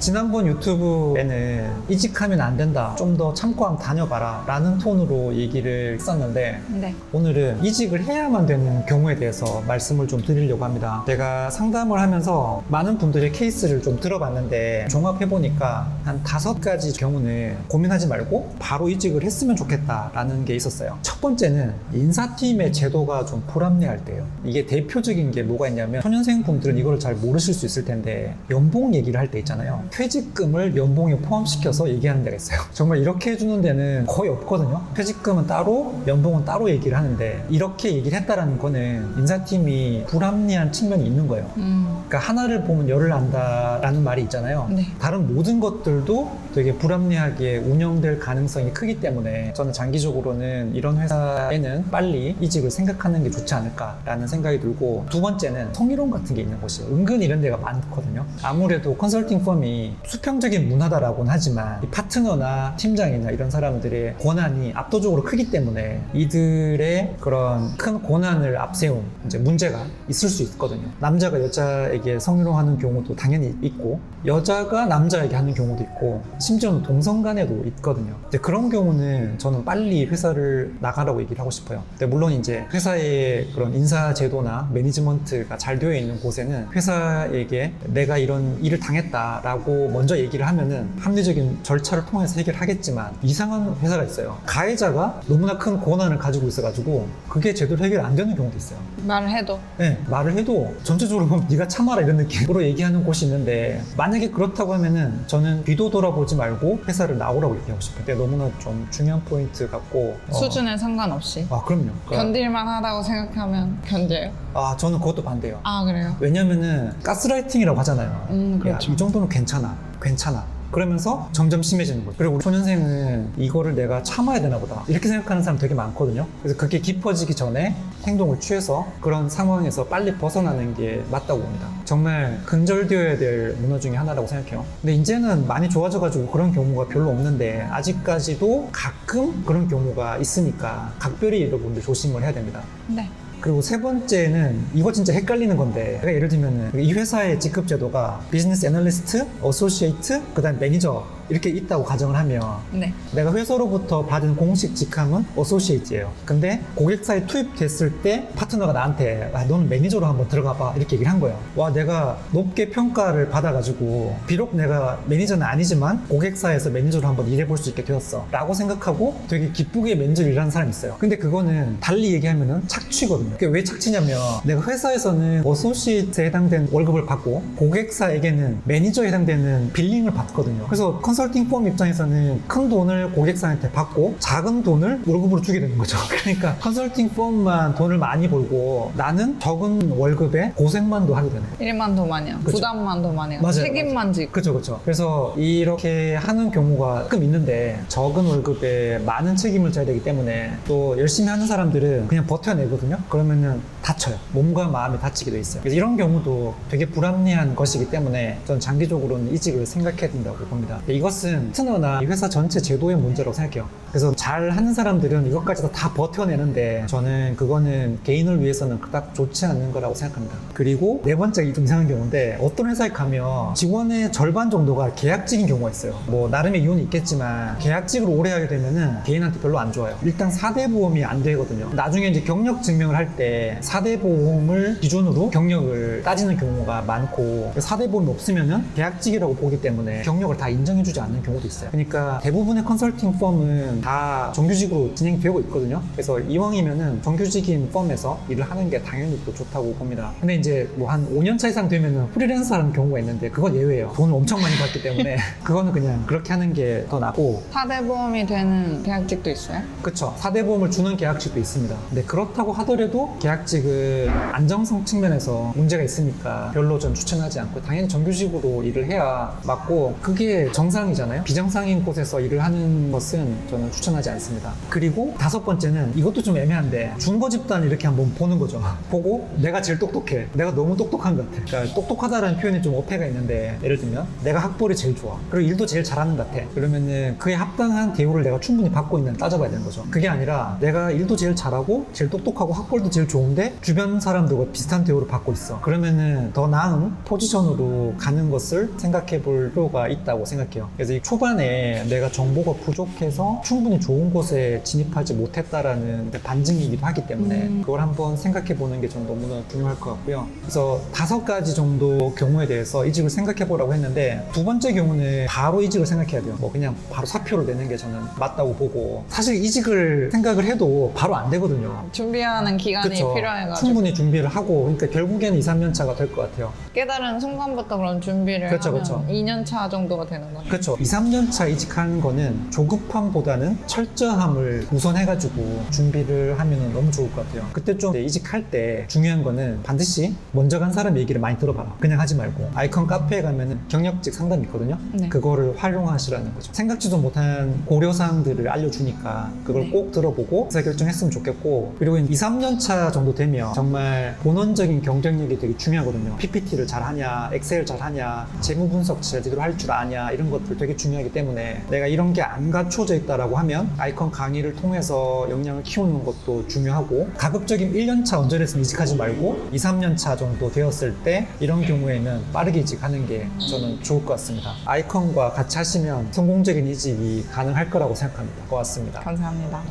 지난번 유튜브에는 이직하면 안 된다, 좀 더 참고 한번 다녀봐라 라는 톤으로 얘기를 했었는데 네. 오늘은 이직을 해야만 되는 경우에 대해서 말씀을 좀 드리려고 합니다. 제가 상담을 하면서 많은 분들의 케이스를 좀 들어봤는데 종합해보니까 한 5가지 경우는 고민하지 말고 바로 이직을 했으면 좋겠다라는 게 있었어요. 첫 번째는 인사팀의 제도가 좀 불합리할 때예요. 이게 대표적인 게 뭐가 있냐면 초년생 분들은 이걸 잘 모르실 수 있을 텐데 연봉 얘기를 할 때 있잖아요. 퇴직금을 연봉에 포함시켜서 얘기하는 데가 있어요. 정말 이렇게 해주는 데는 거의 없거든요. 퇴직금은 따로, 연봉은 따로 얘기를 하는데 이렇게 얘기를 했다라는 거는 인사팀이 불합리한 측면이 있는 거예요. 그러니까 하나를 보면 열을 안다라는 말이 있잖아요. 네. 다른 모든 것들도 되게 불합리하게 운영될 가능성이 크기 때문에 저는 장기적으로는 이런 회사에는 빨리 이직을 생각하는 게 좋지 않을까라는 생각이 들고, 두 번째는 성희롱 같은 게 있는 곳이에요. 은근 이런 데가 많거든요. 아무래도 컨설팅 펌이 수평적인 문화다라고는 하지만 이 파트너나 팀장이나 이런 사람들의 권한이 압도적으로 크기 때문에 이들의 그런 큰 권한을 앞세운 이제 문제가 있을 수 있거든요. 남자가 여자에게 성희롱하는 경우도 당연히 있고, 여자가 남자에게 하는 경우도 있고, 심지어는 동성 간에도 있거든요. 근데 그런 경우는 저는 빨리 회사를 나가라고 얘기를 하고 싶어요. 근데 물론 이제 회사의 그런 인사 제도나 매니지먼트가 잘 되어 있는 곳에는 회사에게 내가 이런 일을 당했다라고 먼저 얘기를 하면은 합리적인 절차를 통해서 해결하겠지만, 이상한 회사가 있어요. 가해자가 너무나 큰 권한을 가지고 있어가지고 그게 제대로 해결 안 되는 경우도 있어요. 말을 해도. 네, 말을 해도 전체적으로 보면 네가 참아라 이런 느낌으로 얘기하는 곳이 있는데, 만약에 그렇다고 하면은 저는 뒤도 돌아보지 말고 회사를 나오라고 얘기하고 싶어요. 근데 너무나 좀 중요한 포인트 같고 수준에 상관없이. 그럼요. 견딜만 하다고 생각하면 견뎌요? 저는 그것도 반대요. 아, 그래요? 왜냐면은 가스라이팅이라고 하잖아요. 그렇죠. 이 정도는 괜찮아 그러면서 점점 심해지는 거죠. 그리고 우리 초년생은 이거를 내가 참아야 되나 보다 이렇게 생각하는 사람 되게 많거든요. 그래서 그게 깊어지기 전에 행동을 취해서 그런 상황에서 빨리 벗어나는 게 맞다고 봅니다. 정말 근절되어야 될 문화 중에 하나라고 생각해요. 근데 이제는 많이 좋아져가지고 그런 경우가 별로 없는데, 아직까지도 가끔 그런 경우가 있으니까 각별히 여러분들 조심을 해야 됩니다. 네. 그리고 세 번째는 이거 진짜 헷갈리는 건데, 제가 예를 들면은 이 회사의 직급 제도가 비즈니스 애널리스트, 어소시에이트, 그다음 매니저 이렇게 있다고 가정을 하면 네. 내가 회사로부터 받은 공식 직함은 어소시에이트예요. 근데 고객사에 투입됐을 때 파트너가 나한테 너는 매니저로 한번 들어가 봐 이렇게 얘기를 한 거예요. 와, 내가 높게 평가를 받아가지고 비록 내가 매니저는 아니지만 고객사에서 매니저로 한번 일해볼 수 있게 되었어 라고 생각하고 되게 기쁘게 매니저를 일하는 사람이 있어요. 근데 그거는 달리 얘기하면은 착취거든요. 그게 왜 착취냐면, 내가 회사에서는 어소시에이트에 해당되는 월급을 받고 고객사에게는 매니저에 해당되는 빌링을 받거든요. 그래서 컨설팅 펌 입장에서는 큰 돈을 고객사한테 받고 작은 돈을 월급으로 주게 되는 거죠. 그러니까 컨설팅 펌만 돈을 많이 벌고 나는 적은 월급에 고생만 더 하게 되는 거예요. 일만 더 많이 하고, 그쵸. 부담만 더 많이 하고, 맞아요, 책임만 지고. 그렇죠. 그래서 이렇게 하는 경우가 가끔 있는데, 적은 월급에 많은 책임을 져야 되기 때문에 또 열심히 하는 사람들은 그냥 버텨내거든요. 그러면은 다쳐요. 몸과 마음이 다치게 돼 있어요. 그래서 이런 경우도 되게 불합리한 것이기 때문에 저는 장기적으로는 이직을 생각해야 된다고 봅니다. 이것은 파트너나 이 회사 전체 제도의 문제라고 생각해요. 그래서 잘 하는 사람들은 이것까지 다 버텨내는데, 저는 그거는 개인을 위해서는 그닥 좋지 않는 거라고 생각합니다. 그리고 네 번째 좀 이상한 경우인데, 어떤 회사에 가면 직원의 절반 정도가 계약직인 경우가 있어요. 뭐 나름의 이유는 있겠지만 계약직으로 오래 하게 되면은 개인한테 별로 안 좋아요. 일단 4대 보험이 안 되거든요. 나중에 이제 경력 증명을 할 때 4대 보험을 기준으로 경력을 따지는 경우가 많고, 4대 보험이 없으면은 계약직이라고 보기 때문에 경력을 다 인정해주지 않는 경우도 있어요. 그러니까 대부분의 컨설팅 펌은 다 정규직으로 진행되고 있거든요. 그래서 이왕이면은 정규직인 펌에서 일을 하는 게 당연히 또 좋다고 봅니다. 근데 이제 뭐 한 5년차 이상 되면은 프리랜서 하는 경우가 있는데, 그건 예외예요. 돈을 엄청 많이 받기 때문에 그거는 그냥 그렇게 하는 게 더 낫고. 4대 보험이 되는 계약직도 있어요? 그쵸. 4대 보험을 주는 계약직도 있습니다. 근데 그렇다고 하더라도 계약직은 안정성 측면에서 문제가 있으니까 별로 전 추천하지 않고, 당연히 정규직으로 일을 해야 맞고, 그게 정상 정상이잖아요. 비정상인 곳에서 일을 하는 것은 저는 추천하지 않습니다. 그리고 5번째는 이것도 좀 애매한데 중고 집단 이렇게 한번 보는 거죠. 보고 내가 제일 똑똑해. 내가 너무 똑똑한 것 같아. 그러니까 똑똑하다라는 표현이 좀 어폐가 있는데 예를 들면 내가 학벌이 제일 좋아. 그리고 일도 제일 잘하는 것 같아. 그러면은 그에 합당한 대우를 내가 충분히 받고 있는 따져봐야 되는 거죠. 그게 아니라 내가 일도 제일 잘하고 제일 똑똑하고 학벌도 제일 좋은데 주변 사람들과 비슷한 대우를 받고 있어. 그러면은 더 나은 포지션으로 가는 것을 생각해 볼 필요가 있다고 생각해요. 그래서 이 초반에 내가 정보가 부족해서 충분히 좋은 곳에 진입하지 못했다라는 반증이기도 하기 때문에 그걸 한번 생각해 보는 게 저는 너무나 중요할 것 같고요. 그래서 5가지 정도 경우에 대해서 이직을 생각해 보라고 했는데 두 번째 경우는 바로 이직을 생각해야 돼요. 뭐 그냥 바로 사표를 내는 게 저는 맞다고 보고 사실 이직을 생각을 해도 바로 안 되거든요. 준비하는 기간이 그쵸? 필요해가지고 충분히 준비를 하고 그러니까 결국에는 2, 3년 차가 될 것 같아요. 깨달은 순간부터 그런 준비를 그쵸, 하면 그쵸. 2년 차 정도가 되는 거네요. 그렇죠. 2, 3년 차 이직하는 거는 조급함보다는 철저함을 우선해가지고 준비를 하면 너무 좋을 것 같아요. 그때 좀 이직할 때 중요한 거는 반드시 먼저 간 사람 얘기를 많이 들어봐라. 그냥 하지 말고 아이콘 카페에 가면은 경력직 상담이 있거든요. 네. 그거를 활용하시라는 거죠. 생각지도 못한 고려사항들을 알려주니까 그걸 네. 꼭 들어보고 의사결정했으면 좋겠고 그리고 2, 3년 차 정도 되면 정말 본원적인 경쟁력이 되게 중요하거든요. PPT를 잘하냐, 엑셀 잘하냐, 재무 분석 제대로 할 줄 아냐 이런 것들 되게 중요하기 때문에 내가 이런 게 안 갖춰져 있다라고 하면 아이콘 강의를 통해서 역량을 키우는 것도 중요하고 가급적이면 1년차 언저리에서 이직하지 말고 2, 3년차 정도 되었을 때 이런 경우에는 빠르게 이직하는 게 저는 좋을 것 같습니다. 아이콘과 같이 하시면 성공적인 이직이 가능할 거라고 생각합니다. 고맙습니다. 감사합니다.